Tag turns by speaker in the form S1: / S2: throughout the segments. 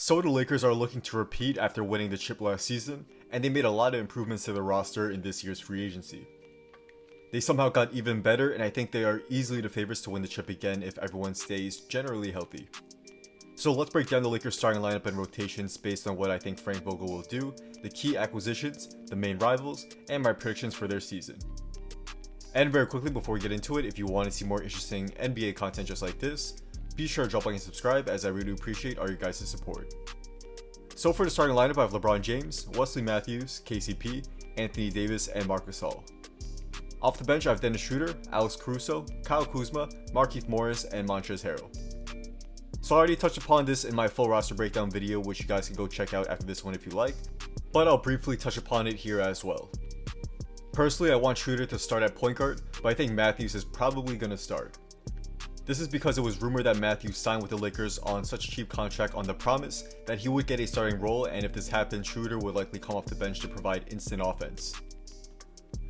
S1: So the Lakers are looking to repeat after winning the chip last season, and they made a lot of improvements to the roster in this year's free agency. They somehow got even better, and I think they are easily the favorites to win the chip again if everyone stays generally healthy. So let's break down the Lakers starting lineup and rotations based on what I think Frank Vogel will do, the key acquisitions, the main rivals, and my predictions for their season. And very quickly before we get into it, if you want to see more interesting NBA content just like this, be sure to drop a like and subscribe, as I really appreciate all your guys' support. So for the starting lineup, I have LeBron James, Wesley Matthews, KCP, Anthony Davis, and Marc Gasol. Off the bench, I have Dennis Schroeder, Alex Caruso, Kyle Kuzma, Markieff Morris, and Montrezl Harrell. So I already touched upon this in my full roster breakdown video, which you guys can go check out after this one if you like, but I'll briefly touch upon it here as well. Personally, I want Schroeder to start at point guard, but I think Matthews is probably going to start. This is because it was rumored that Matthews signed with the Lakers on such a cheap contract on the promise that he would get a starting role, and if this happened, Schroeder would likely come off the bench to provide instant offense.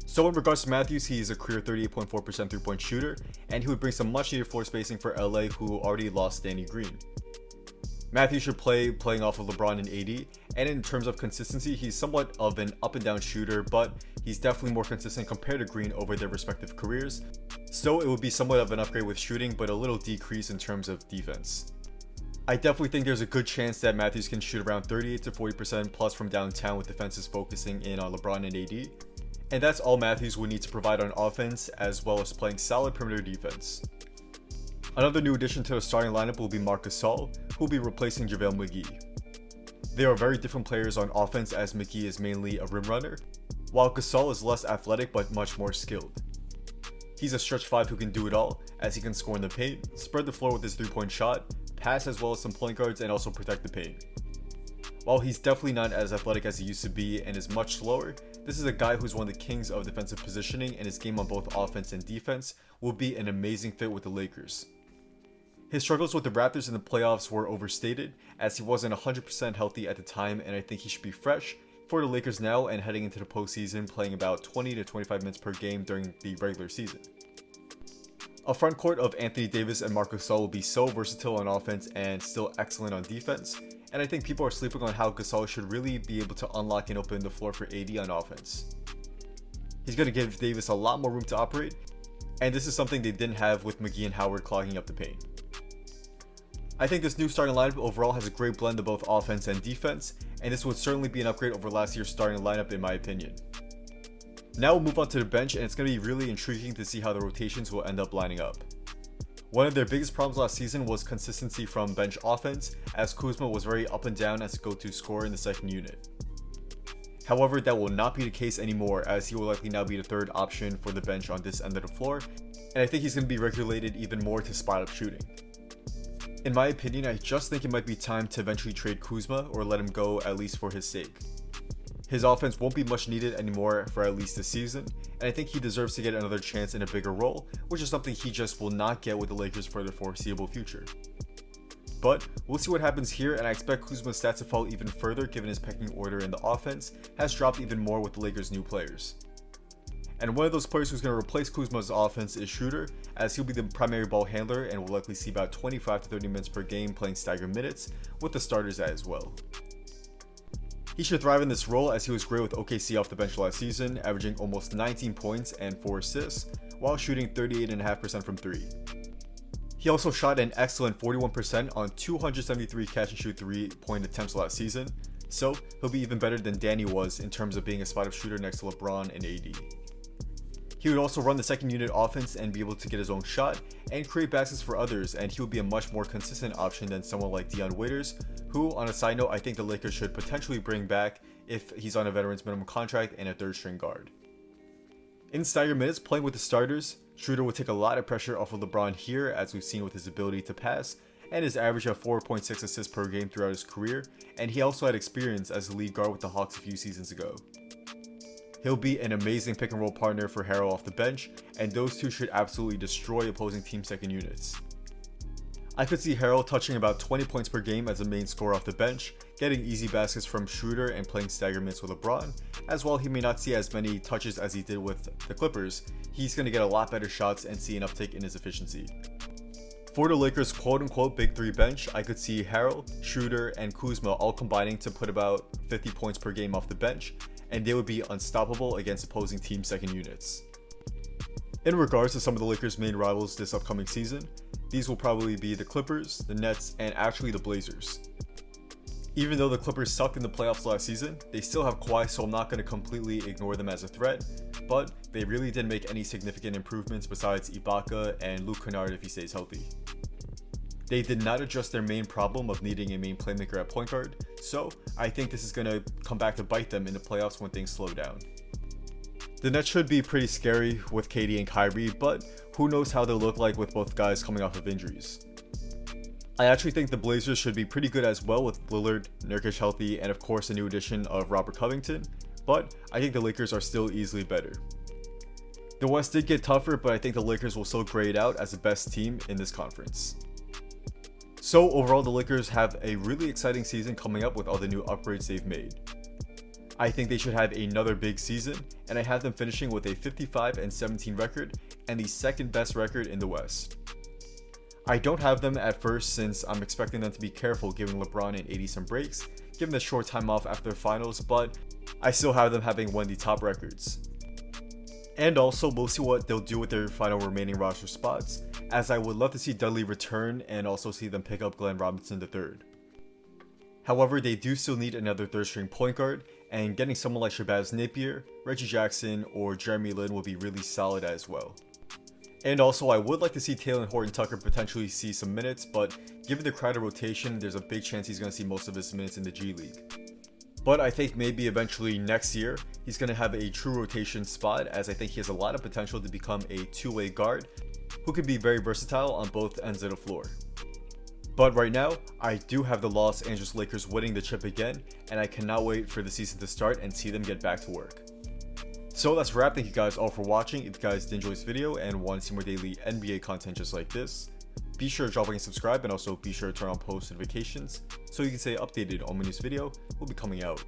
S1: So in regards to Matthews, he is a career 38.4% three-point shooter, and he would bring some much needed floor spacing for LA, who already lost Danny Green. Matthews should playing off of LeBron and AD, and in terms of consistency, he's somewhat of an up and down shooter, but he's definitely more consistent compared to Green over their respective careers. So it would be somewhat of an upgrade with shooting, but a little decrease in terms of defense. I definitely think there's a good chance that Matthews can shoot around 38 to 40% plus from downtown, with defenses focusing in on LeBron and AD. And that's all Matthews would need to provide on offense, as well as playing solid perimeter defense. Another new addition to the starting lineup will be Marc Gasol, who will be replacing JaVale McGee. They are very different players on offense, as McGee is mainly a rim runner, while Gasol is less athletic but much more skilled. He's a stretch 5 who can do it all, as he can score in the paint, spread the floor with his three-point shot, pass as well as some point guards, and also protect the paint. While he's definitely not as athletic as he used to be and is much slower, this is a guy who's one of the kings of defensive positioning, and his game on both offense and defense will be an amazing fit with the Lakers. His struggles with the Raptors in the playoffs were overstated, as he wasn't 100% healthy at the time, and I think he should be fresh for the Lakers now and heading into the postseason, playing about 20 to 25 minutes per game during the regular season. A front court of Anthony Davis and Marc Gasol will be so versatile on offense and still excellent on defense, and I think people are sleeping on how Gasol should really be able to unlock and open the floor for AD on offense. He's going to give Davis a lot more room to operate, and this is something they didn't have with McGee and Howard clogging up the paint. I think this new starting lineup overall has a great blend of both offense and defense, and this would certainly be an upgrade over last year's starting lineup in my opinion. Now we'll move on to the bench, and it's going to be really intriguing to see how the rotations will end up lining up. One of their biggest problems last season was consistency from bench offense, as Kuzma was very up and down as a go-to scorer in the second unit. However, that will not be the case anymore, as he will likely now be the third option for the bench on this end of the floor, and I think he's going to be regulated even more to spot up shooting. In my opinion, I just think it might be time to eventually trade Kuzma or let him go, at least for his sake. His offense won't be much needed anymore for at least this season, and I think he deserves to get another chance in a bigger role, which is something he just will not get with the Lakers for the foreseeable future. But we'll see what happens here, and I expect Kuzma's stats to fall even further given his pecking order in the offense has dropped even more with the Lakers' new players. And one of those players who's going to replace Kuzma's offense is Schroeder, as he'll be the primary ball handler and will likely see about 25 to 30 minutes per game playing staggered minutes, with the starters as well. He should thrive in this role, as he was great with OKC off the bench last season, averaging almost 19 points and 4 assists, while shooting 38.5% from 3. He also shot an excellent 41% on 273 catch and shoot 3-point attempts last season, so he'll be even better than Danny was in terms of being a spot-up shooter next to LeBron and AD. He would also run the second unit offense and be able to get his own shot and create baskets for others, and he would be a much more consistent option than someone like Dion Waiters, who, on a side note, I think the Lakers should potentially bring back if he's on a veteran's minimum contract and a third string guard. In staggered minutes playing with the starters, Schroeder would take a lot of pressure off of LeBron here, as we've seen with his ability to pass and his average of 4.6 assists per game throughout his career, and he also had experience as a lead guard with the Hawks a few seasons ago. He'll be an amazing pick and roll partner for Harrell off the bench, and those two should absolutely destroy opposing team second units. I could see Harrell touching about 20 points per game as a main scorer off the bench, getting easy baskets from Schroeder and playing staggered minutes with LeBron. As while he may not see as many touches as he did with the Clippers, he's going to get a lot better shots and see an uptick in his efficiency. For the Lakers' quote-unquote big three bench, I could see Harrell, Schroeder, and Kuzma all combining to put about 50 points per game off the bench, and they would be unstoppable against opposing team second units. In regards to some of the Lakers' main rivals this upcoming season, these will probably be the Clippers, the Nets, and actually the Blazers. Even though the Clippers sucked in the playoffs last season, they still have Kawhi, so I'm not going to completely ignore them as a threat, but they really didn't make any significant improvements besides Ibaka and Luke Kennard if he stays healthy. They did not address their main problem of needing a main playmaker at point guard, so I think this is going to come back to bite them in the playoffs when things slow down. The Nets should be pretty scary with KD and Kyrie, but who knows how they'll look like with both guys coming off of injuries. I actually think the Blazers should be pretty good as well with Lillard, Nurkic healthy, and of course a new addition of Robert Covington, but I think the Lakers are still easily better. The West did get tougher, but I think the Lakers will still grade out as the best team in this conference. So overall, the Lakers have a really exciting season coming up with all the new upgrades they've made. I think they should have another big season, and I have them finishing with a 55-17 record and the second best record in the West. I don't have them at first since I'm expecting them to be careful giving LeBron and AD some breaks, given the short time off after the finals, but I still have them having one of the top records. And also, we'll see what they'll do with their final remaining roster spots, as I would love to see Dudley return and also see them pick up Glenn Robinson III. However, they do still need another third string point guard, and getting someone like Shabazz Napier, Reggie Jackson, or Jeremy Lin will be really solid as well. And also, I would like to see Taylor Horton-Tucker potentially see some minutes, but given the crowded rotation, there's a big chance he's going to see most of his minutes in the G League. But I think maybe eventually next year, he's going to have a true rotation spot, as I think he has a lot of potential to become a two-way guard who can be very versatile on both ends of the floor. But right now, I do have the Los Angeles Lakers winning the chip again, and I cannot wait for the season to start and see them get back to work. So that's a wrap. Thank you guys all for watching. If you guys did enjoy this video and want to see more daily NBA content just like this, be sure to drop a like and subscribe, and also be sure to turn on post notifications so you can stay updated on when this video will be coming out.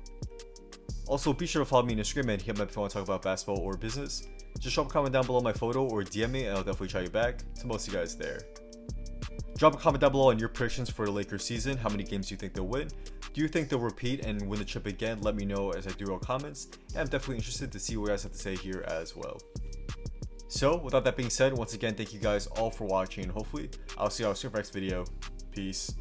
S1: Also, be sure to follow me on Instagram and hit me up if you want to talk about basketball or business. Just drop a comment down below my photo or DM me and I'll definitely try you back to most of you guys there. Drop a comment down below on your predictions for the Lakers season. How many games do you think they'll win? Do you think they'll repeat and win the chip again? Let me know as I do all comments, and I'm definitely interested to see what you guys have to say here as well. So without that being said, once again, thank you guys all for watching, and hopefully I'll see y'all soon for the next video. Peace.